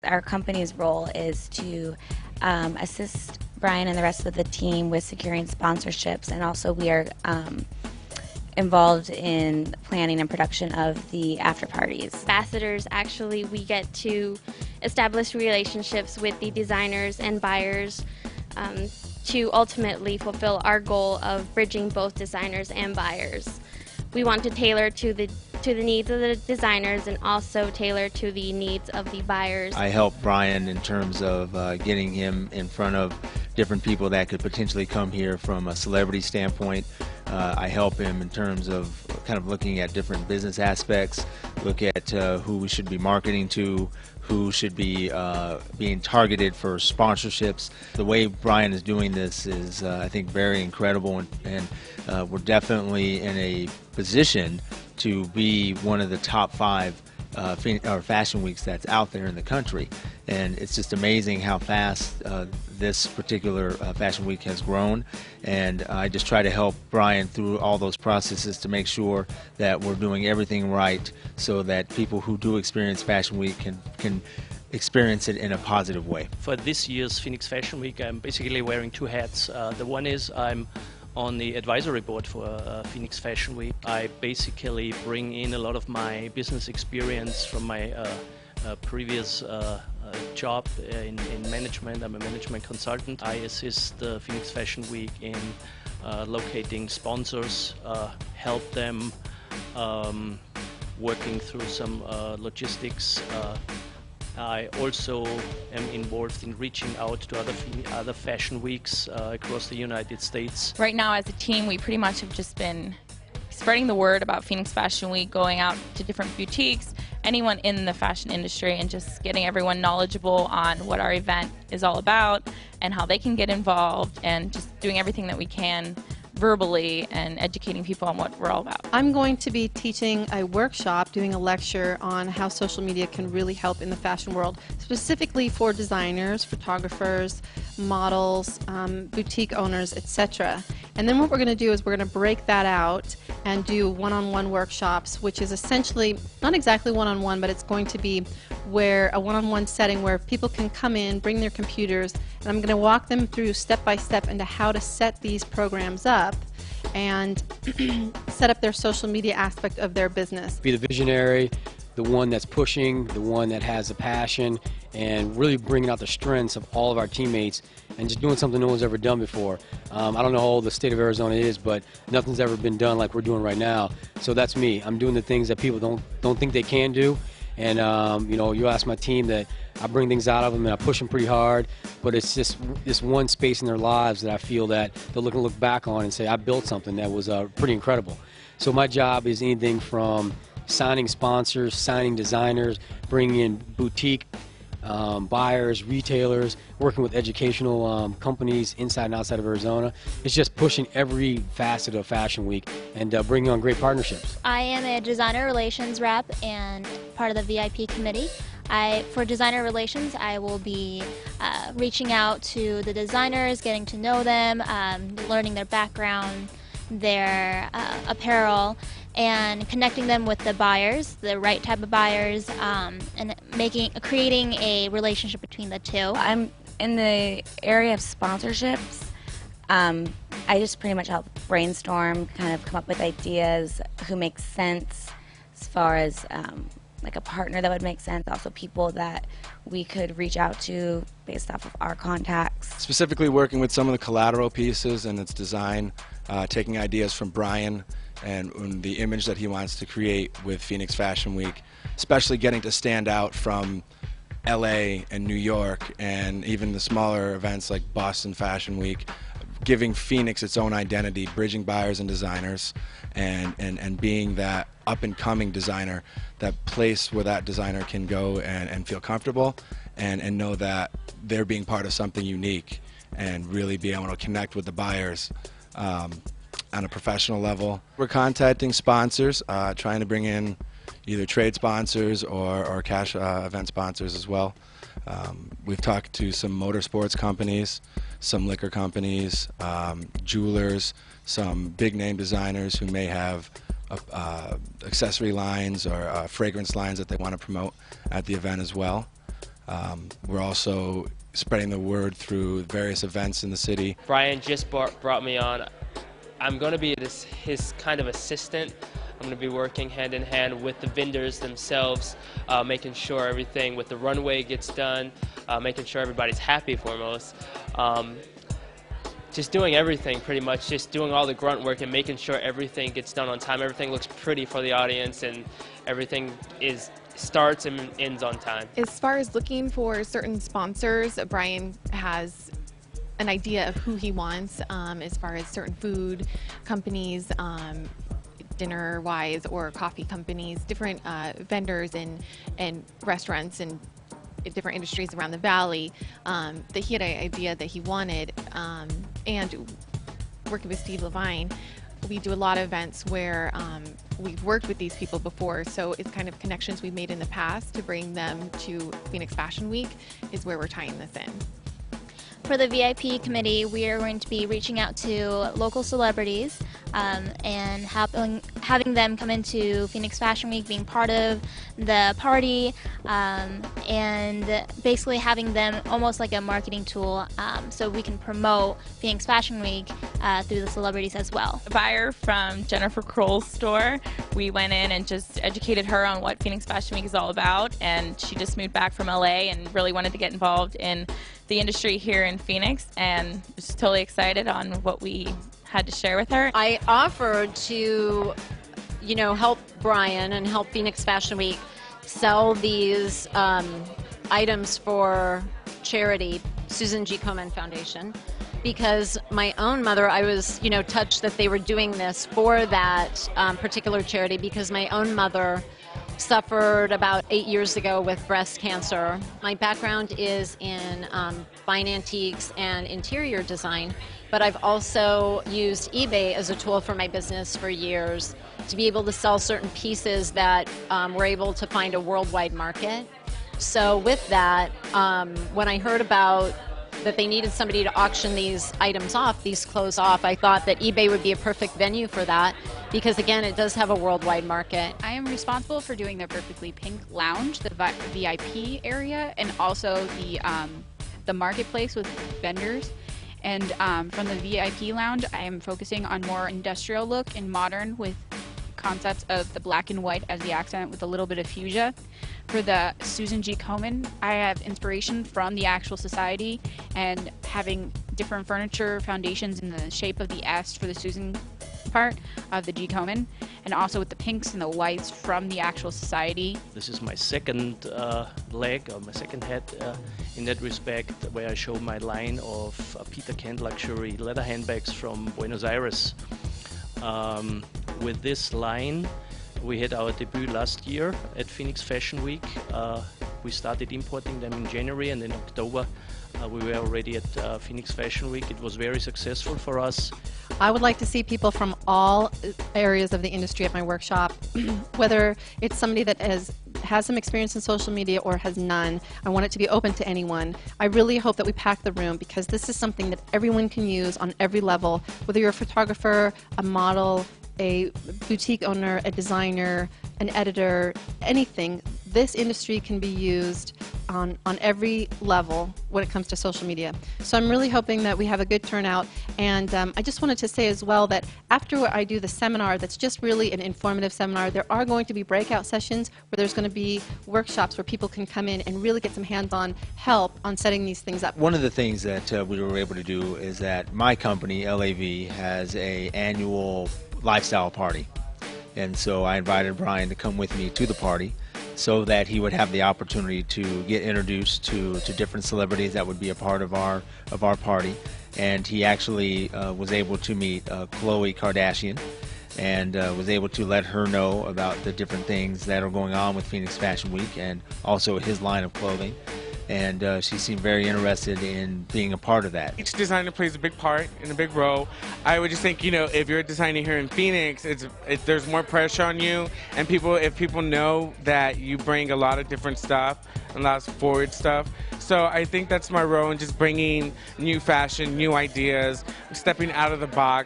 Our company's role is to assist Brian and the rest of the team with securing sponsorships, and also we are involved in planning and production of the after parties. Ambassadors, actually, we get to establish relationships with the designers and buyers to ultimately fulfill our goal of bridging both designers and buyers. We want to tailor to the needs of the designers and also tailor to the needs of the buyers. I help Brian in terms of getting him in front of different people that could potentially come here from a celebrity standpoint. I help him in terms of kind of looking at different business aspects, look at who we should be marketing to, who should be being targeted for sponsorships. The way Brian is doing this is, I think, very incredible, and we're definitely in a position to be one of the top 5 fashion weeks that's out there in the country. And it's just amazing how fast this particular fashion week has grown, and I just try to help Brian through all those processes to make sure that we're doing everything right so that people who do experience Fashion Week can experience it in a positive way. For this year's Phoenix Fashion Week, I'm basically wearing 2 hats. The one is I'm on the advisory board for Phoenix Fashion Week. I basically bring in a lot of my business experience from my previous job in management. I'm a management consultant. I assist the Phoenix Fashion Week in locating sponsors, help them working through some logistics. I also am involved in reaching out to other fashion weeks across the United States. Right now, as a team, we pretty much have just been spreading the word about Phoenix Fashion Week, going out to different boutiques, anyone in the fashion industry, and just getting everyone knowledgeable on what our event is all about and how they can get involved, and just doing everything that we can verbally and educating people on what we're all about. I'm going to be teaching a workshop, doing a lecture on how social media can really help in the fashion world, specifically for designers, photographers, models, boutique owners, etc. And then what we're going to do is we're going to break that out and do one-on-one workshops, which is essentially not exactly one-on-one, but it's going to be where a one-on-one setting where people can come in, bring their computers, and I'm going to walk them through step by step into how to set these programs up and set up their social media aspect of their business. Be the visionary, the one that's pushing, the one that has the passion, and really bringing out the strengths of all of our teammates and just doing something no one's ever done before. I don't know how old the state of Arizona is, but nothing's ever been done like we're doing right now. So that's me. I'm doing the things that people don't think they can do. And you know, you ask my team that I bring things out of them and I push them pretty hard, but it's just this one space in their lives that I feel that they'll look back on and say, I built something that was pretty incredible. So my job is anything from signing sponsors, signing designers, bringing in boutique buyers, retailers, working with educational companies inside and outside of Arizona. It's just pushing every facet of Fashion Week and bringing on great partnerships. I am a designer relations rep and part of the VIP committee. For designer relations, I will be reaching out to the designers, getting to know them, learning their background, their apparel, and connecting them with the buyers, the right type of buyers, and creating a relationship between the two. I'm in the area of sponsorships. I just pretty much help brainstorm, kind of come up with ideas, who makes sense as far as like a partner that would make sense, also people that we could reach out to based off of our contacts. Specifically working with some of the collateral pieces and its design, taking ideas from Brian and the image that he wants to create with Phoenix Fashion Week, especially getting to stand out from LA and New York and even the smaller events like Boston Fashion Week, giving Phoenix its own identity, bridging buyers and designers, and being that up-and-coming designer, that place where that designer can go and feel comfortable and know that they're being part of something unique and really be able to connect with the buyers on a professional level. We're contacting sponsors, trying to bring in either trade sponsors or cash event sponsors as well. We've talked to some motorsports companies, some liquor companies, jewelers, some big name designers who may have accessory lines or fragrance lines that they want to promote at the event as well. We're also spreading the word through various events in the city. Brian just brought me on. I'm going to be his kind of assistant. I'm going to be working hand in hand with the vendors themselves, making sure everything with the runway gets done, making sure everybody's happy foremost. Just doing everything pretty much, just doing all the grunt work and making sure everything gets done on time, everything looks pretty for the audience, and everything starts and ends on time. As far as looking for certain sponsors, Brian has an idea of who he wants as far as certain food companies, dinner-wise, or coffee companies, different vendors and restaurants and different industries around the valley, that he had an idea that he wanted. And working with Steve Levine, we do a lot of events where we've worked with these people before, so it's kind of connections we've made in the past to bring them to Phoenix Fashion Week is where we're tying this in. For the VIP committee, we are going to be reaching out to local celebrities and having them come into Phoenix Fashion Week, being part of the party, and basically having them almost like a marketing tool so we can promote Phoenix Fashion Week through the celebrities as well. A buyer from Jennifer Kroll's store, we went in and just educated her on what Phoenix Fashion Week is all about, and she just moved back from LA and really wanted to get involved in the industry here in Phoenix, and was totally excited on what we had to share with her. I offered to, help Brian and help Phoenix Fashion Week sell these items for charity, Susan G. Komen Foundation, because my own mother, I was, touched that they were doing this for that particular charity, because my own mother suffered about 8 years ago with breast cancer. My background is in fine antiques and interior design, but I've also used eBay as a tool for my business for years to be able to sell certain pieces that were able to find a worldwide market. So with that, when I heard about that they needed somebody to auction these items off, these clothes off, I thought that eBay would be a perfect venue for that, because again, it does have a worldwide market. I am responsible for doing the Perfectly Pink Lounge, the VIP area, and also the marketplace with vendors. And from the VIP Lounge, I am focusing on more industrial look and modern, with concepts of the black and white as the accent with a little bit of fuchsia. For the Susan G. Komen, I have inspiration from the actual society and having different furniture foundations in the shape of the S for the Susan part of the G. Komen, and also with the pinks and the whites from the actual society. This is my second leg, or my second head in that respect, where I show my line of Peter Kent luxury leather handbags from Buenos Aires. With this line, we had our debut last year at Phoenix Fashion Week. We started importing them in January, and in October we were already at Phoenix Fashion Week. It was very successful for us. I would like to see people from all areas of the industry at my workshop, whether it's somebody that has some experience in social media or has none. I want it to be open to anyone. I really hope that we pack the room, because this is something that everyone can use on every level, whether you're a photographer, a model, a boutique owner, a designer, an editor, anything. This industry can be used on every level when it comes to social media. So I'm really hoping that we have a good turnout, and I just wanted to say as well that after I do the seminar, that's just really an informative seminar, there are going to be breakout sessions where there's going to be workshops where people can come in and really get some hands-on help on setting these things up. One of the things that we were able to do is that my company, LAV, has an annual lifestyle party, and so I invited Brian to come with me to the party so that he would have the opportunity to get introduced to different celebrities that would be a part of our party. And he actually was able to meet Khloe Kardashian, and was able to let her know about the different things that are going on with Phoenix Fashion Week and also his line of clothing. And she seemed very interested in being a part of that. Each designer plays a big part and a big role. I would just think, if you're a designer here in Phoenix, there's more pressure on you, and if people know that you bring a lot of different stuff, and a lot of forward stuff. So I think that's my role in just bringing new fashion, new ideas, stepping out of the box.